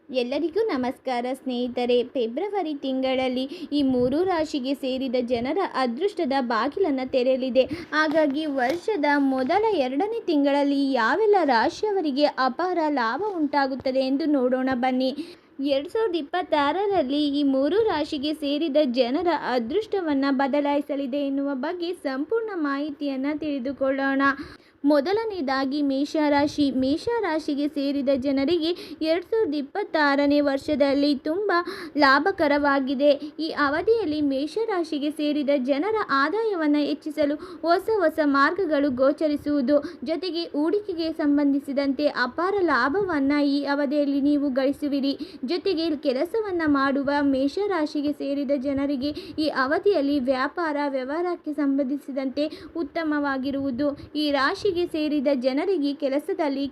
ಎಲ್ಲರಿಗೂ ನಮಸ್ಕಾರ ಸ್ನೇಹಿತರೆ. ಫೆಬ್ರವರಿ ತಿಂಗಳಲ್ಲಿ ಈ ಮೂರು ರಾಶಿಗೆ ಸೇರಿದ ಜನರ ಅದೃಷ್ಟದ ಬಾಗಿಲನ್ನು ತೆರೆಯಲಿದೆ. ಹಾಗಾಗಿ ವರ್ಷದ ಮೊದಲ 2ನೇ ತಿಂಗಳಲ್ಲಿ ಯಾವೆಲ್ಲ ರಾಶಿಯವರಿಗೆ ಅಪಾರ ಲಾಭ ಉಂಟಾಗುತ್ತದೆ ಎಂದು ನೋಡೋಣ ಬನ್ನಿ. 2026ರಲ್ಲಿ ಈ ಮೂರು ರಾಶಿಗೆ ಸೇರಿದ ಜನರ ಅದೃಷ್ಟವನ್ನು ಬದಲಾಯಿಸಲಿದೆ ಎನ್ನುವ ಬಗ್ಗೆ ಸಂಪೂರ್ಣ ಮಾಹಿತಿಯನ್ನು ತಿಳಿದುಕೊಳ್ಳೋಣ. ಮೊದಲನೇದಾಗಿ ಮೇಷರಾಶಿ. ಮೇಷರಾಶಿಗೆ ಸೇರಿದ ಜನರಿಗೆ 2026ನೇ ವರ್ಷದಲ್ಲಿ ತುಂಬ ಲಾಭಕರವಾಗಿದೆ. ಈ ಅವಧಿಯಲ್ಲಿ ಮೇಷರಾಶಿಗೆ ಸೇರಿದ ಜನರ ಆದಾಯವನ್ನು ಹೆಚ್ಚಿಸಲು ಹೊಸ ಹೊಸ ಮಾರ್ಗಗಳು ಗೋಚರಿಸುವುದು, ಜೊತೆಗೆ ಹೂಡಿಕೆಗೆ ಸಂಬಂಧಿಸಿದಂತೆ ಅಪಾರ ಲಾಭವನ್ನು ಈ ಅವಧಿಯಲ್ಲಿ ನೀವು ಗಳಿಸುವಿರಿ. ಜೊತೆಗೆ ಕೆಲಸವನ್ನು ಮಾಡುವ ಮೇಷರಾಶಿಗೆ ಸೇರಿದ ಜನರಿಗೆ ಈ ಅವಧಿಯಲ್ಲಿ ವ್ಯಾಪಾರ ವ್ಯವಹಾರಕ್ಕೆ ಸಂಬಂಧಿಸಿದಂತೆ ಉತ್ತಮವಾಗಿರುವುದು. ಈ ರಾಶಿಗೆ ಸೇರಿದ ಜನರಿಗೆ ಕೆಲಸದಲ್ಲಿ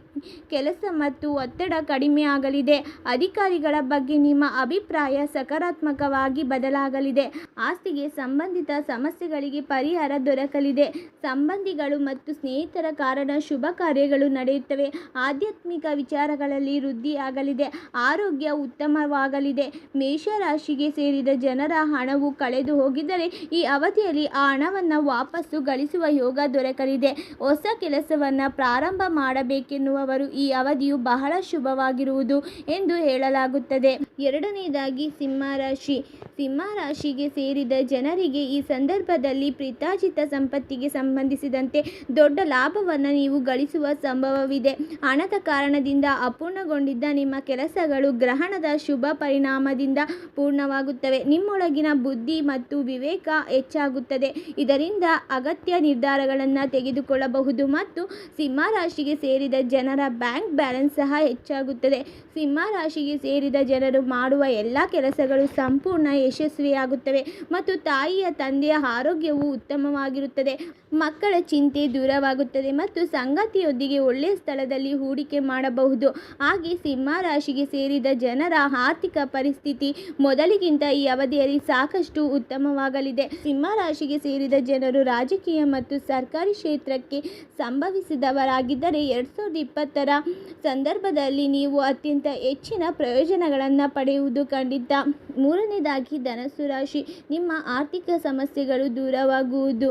ಕೆಲಸ ಮತ್ತು ಒತ್ತಡ ಕಡಿಮೆ ಆಗಲಿದೆ. ಅಧಿಕಾರಿಗಳ ಬಗ್ಗೆ ನಿಮ್ಮ ಅಭಿಪ್ರಾಯ ಸಕಾರಾತ್ಮಕವಾಗಿ ಬದಲಾಗಲಿದೆ. ಆಸ್ತಿಗೆ ಸಂಬಂಧಿತ ಸಮಸ್ಯೆಗಳಿಗೆ ಪರಿಹಾರ ದೊರಕಲಿದೆ. ಸಂಬಂಧಿಗಳು ಮತ್ತು ಸ್ನೇಹಿತರ ಕಾರಣ ಶುಭ ಕಾರ್ಯಗಳು ನಡೆಯುತ್ತವೆ. ಆಧ್ಯಾತ್ಮಿಕ ವಿಚಾರಗಳಲ್ಲಿ ವೃದ್ಧಿಯಾಗಲಿದೆ. ಆರೋಗ್ಯ ಉತ್ತಮವಾಗಲಿದೆ. ಮೇಷರಾಶಿಗೆ ಸೇರಿದ ಜನರ ಹಣವು ಕಳೆದು ಹೋಗಿದ್ದರೆ ಈ ಅವಧಿಯಲ್ಲಿ ಆ ಹಣವನ್ನು ವಾಪಸ್ಸು ಗಳಿಸುವ ಯೋಗ ದೊರಕಲಿದೆ. ಹೊಸ ಕೆಲಸವನ್ನು ಪ್ರಾರಂಭ ಮಾಡಬೇಕೆನ್ನುವವರು ಈ ಅವಧಿಯು ಬಹಳ ಶುಭವಾಗಿರುವುದು ಎಂದು ಹೇಳಲಾಗುತ್ತದೆ. ಎರಡನೇದಾಗಿ ಸಿಂಹರಾಶಿ. ಸಿಂಹರಾಶಿಗೆ ಸೇರಿದ ಜನರಿಗೆ ಈ ಸಂದರ್ಭದಲ್ಲಿ ಪಿತ್ರಾರ್ಜಿತ ಸಂಪತ್ತಿಗೆ ಸಂಬಂಧಿಸಿದಂತೆ ದೊಡ್ಡ ಲಾಭವನ್ನು ನೀವು ಗಳಿಸುವ ಸಂಭವವಿದೆ. ಹಣದ ಕಾರಣದಿಂದ ಅಪೂರ್ಣಗೊಂಡಿದ್ದ ನಿಮ್ಮ ಕೆಲಸಗಳು ಗ್ರಹಣದ ಶುಭ ಪರಿಣಾಮದಿಂದ ಪೂರ್ಣವಾಗುತ್ತವೆ. ನಿಮ್ಮೊಳಗಿನ ಬುದ್ಧಿ ಮತ್ತು ವಿವೇಕ ಹೆಚ್ಚಾಗುತ್ತದೆ. ಇದರಿಂದ ಅಗತ್ಯ ನಿರ್ಧಾರಗಳನ್ನು ತೆಗೆದುಕೊಳ್ಳಬಹುದು ಮತ್ತು ಸಿಂಹರಾಶಿಗೆ ಸೇರಿದ ಜನರ ಬ್ಯಾಂಕ್ ಬ್ಯಾಲೆನ್ಸ್ ಸಹ ಹೆಚ್ಚಾಗುತ್ತದೆ. ಸಿಂಹರಾಶಿಗೆ ಸೇರಿದ ಜನರು ಮಾಡುವ ಎಲ್ಲ ಕೆಲಸಗಳು ಸಂಪೂರ್ಣ ಯಶಸ್ವಿಯಾಗುತ್ತವೆ ಮತ್ತು ತಾಯಿಯ ತಂದೆಯ ಆರೋಗ್ಯವು ಉತ್ತಮವಾಗಿರುತ್ತದೆ. ಮಕ್ಕಳ ಚಿಂತೆ ದೂರವಾಗುತ್ತದೆ ಮತ್ತು ಸಂಗಾತಿಯೊಂದಿಗೆ ಒಳ್ಳೆಯ ಸ್ಥಳದಲ್ಲಿ ಹೂಡಿಕೆ ಮಾಡಬಹುದು. ಹಾಗೆ ಸಿಂಹರಾಶಿಗೆ ಸೇರಿದ ಜನರ ಆರ್ಥಿಕ ಪರಿಸ್ಥಿತಿ ಮೊದಲಿಗಿಂತ ಈ ಅವಧಿಯಲ್ಲಿ ಸಾಕಷ್ಟು ಉತ್ತಮವಾಗಲಿದೆ. ಸಿಂಹರಾಶಿಗೆ ಸೇರಿದ ಜನರು ರಾಜಕೀಯ ಮತ್ತು ಸರ್ಕಾರಿ ಕ್ಷೇತ್ರಕ್ಕೆ ಸಂಭವಿಸಿದವರಾಗಿದ್ದರೆ 2020ರ ಸಂದರ್ಭದಲ್ಲಿ ನೀವು ಅತ್ಯಂತ ಹೆಚ್ಚಿನ ಪ್ರಯೋಜನಗಳನ್ನು ಪಡೆಯುವುದು ಖಂಡಿತ. ಮೂರನೇದಾಗಿ ಧನಸ್ಸು ರಾಶಿ. ನಿಮ್ಮ ಆರ್ಥಿಕ ಸಮಸ್ಯೆಗಳು ದೂರವಾಗುವುದು.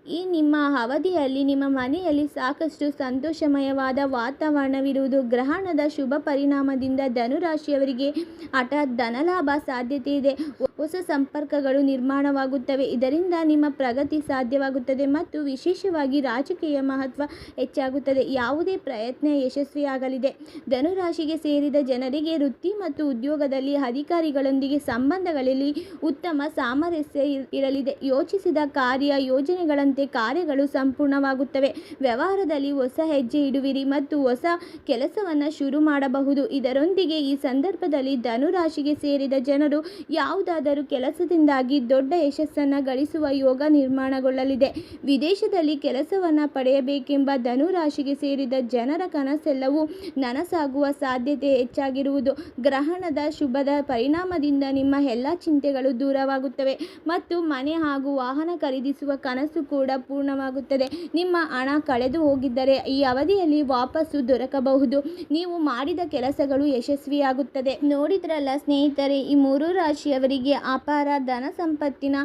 ಈ ನಿಮ್ಮ ಅವಧಿಯಲ್ಲಿ ನಿಮ್ಮ ಮನೆಯಲ್ಲಿ ಸಾಕಷ್ಟು ಸಂತೋಷಮಯವಾದ ವಾತಾವರಣವಿರುವುದು. ಗ್ರಹಣದ ಶುಭ ಪರಿಣಾಮದಿಂದ ಧನುರಾಶಿಯವರಿಗೆ ಹಠಾತ್ ಧನಲಾಭ ಸಾಧ್ಯತೆ ಇದೆ. ಹೊಸ ಸಂಪರ್ಕಗಳು ನಿರ್ಮಾಣವಾಗುತ್ತವೆ. ಇದರಿಂದ ನಿಮ್ಮ ಪ್ರಗತಿ ಸಾಧ್ಯವಾಗುತ್ತದೆ ಮತ್ತು ವಿಶೇಷವಾಗಿ ರಾಜಕೀಯ ಮಹತ್ವ ಹೆಚ್ಚಾಗುತ್ತದೆ. ಯಾವುದೇ ಪ್ರಯತ್ನ ಯಶಸ್ವಿಯಾಗಲಿದೆ. ಧನುರಾಶಿಗೆ ಸೇರಿದ ಜನರಿಗೆ ವೃತ್ತಿ ಮತ್ತು ಉದ್ಯೋಗದಲ್ಲಿ ಅಧಿಕಾರಿಗಳೊಂದಿಗೆ ಸಂಬಂಧಗಳಲ್ಲಿ ಉತ್ತಮ ಸಾಮರಸ್ಯ ಇರಲಿದೆ. ಯೋಚಿಸಿದ ಕಾರ್ಯ ಯೋಜನೆಗಳಂತೆ ಕಾರ್ಯಗಳು ಸಂಪೂರ್ಣವಾಗುತ್ತವೆ. ವ್ಯವಹಾರದಲ್ಲಿ ಹೊಸ ಹೆಜ್ಜೆ ಇಡುವಿರಿ ಮತ್ತು ಹೊಸ ಕೆಲಸವನ್ನು ಶುರು ಮಾಡಬಹುದು. ಇದರೊಂದಿಗೆ ಈ ಸಂದರ್ಭದಲ್ಲಿ ಧನುರಾಶಿಗೆ ಸೇರಿದ ಜನರು ಯಾವುದಾದರೂ ಕೆಲಸದಿಂದಾಗಿ ದೊಡ್ಡ ಯಶಸ್ಸನ್ನು ಗಳಿಸುವ ಯೋಗ ನಿರ್ಮಾಣಗೊಳ್ಳಲಿದೆ. ವಿದೇಶದಲ್ಲಿ ಕೆಲಸವನ್ನು ಪಡೆಯಬೇಕೆಂಬ ಧನುರಾಶಿಗೆ ಸೇರಿದ ಜನರ ಕನಸೆಲ್ಲವೂ ನನಸಾಗುವ ಸಾಧ್ಯತೆ ಹೆಚ್ಚಾಗಿರುವುದು. ಗ್ರಹಣದ ಶುಭದ ಪರಿಣಾಮದಿಂದ ನಿಮ್ಮ ಎಲ್ಲ ಚಿಂತೆಗಳು ದೂರವಾಗುತ್ತವೆ ಮತ್ತು ಮನೆ ಹಾಗೂ ವಾಹನ ಖರೀದಿಸುವ ಕನಸು ಕೂಡ ಪೂರ್ಣವಾಗುತ್ತದೆ. ನಿಮ್ಮ ಹಣ ಕಳೆದು ಹೋಗಿದ್ದರೆ ಈ ಅವಧಿಯಲ್ಲಿ ವಾಪಸ್ಸು ದೊರಕಬಹುದು. ನೀವು ಮಾಡಿದ ಕೆಲಸಗಳು ಯಶಸ್ವಿಯಾಗುತ್ತದೆ. ನೋಡಿದ್ರಲ್ಲ ಸ್ನೇಹಿತರೆ, ಈ ಮೂರು ರಾಶಿಯವರಿಗೆ ಅಪಾರ ಧನ ಸಂಪತ್ತಿನ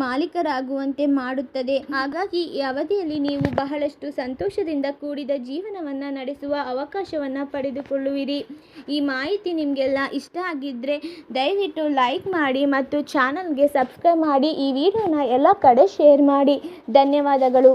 ಮಾಲೀಕರಾಗುವಂತೆ ಮಾಡುತ್ತದೆ. ಹಾಗಾಗಿ ಈ ಅವಧಿಯಲ್ಲಿ ನೀವು ಬಹಳಷ್ಟು ಸಂತೋಷದಿಂದ ಕೂಡಿದ ಜೀವನವನ್ನು ನಡೆಸುವ ಅವಕಾಶವನ್ನು ಪಡೆದುಕೊಳ್ಳುವಿರಿ. ಈ ಮಾಹಿತಿ ನಿಮಗೆಲ್ಲ ಇಷ್ಟ ಆಗಿದ್ದರೆ ದಯವಿಟ್ಟು ಲೈಕ್ ಮಾಡಿ ಮತ್ತು ಚಾನಲ್ಗೆ ಸಬ್ಸ್ಕ್ರೈಬ್ ಮಾಡಿ. ಈ ವಿಡಿಯೋನ ಎಲ್ಲ ಕಡೆ ಶೇರ್ ಮಾಡಿ. ಧನ್ಯವಾದಗಳು.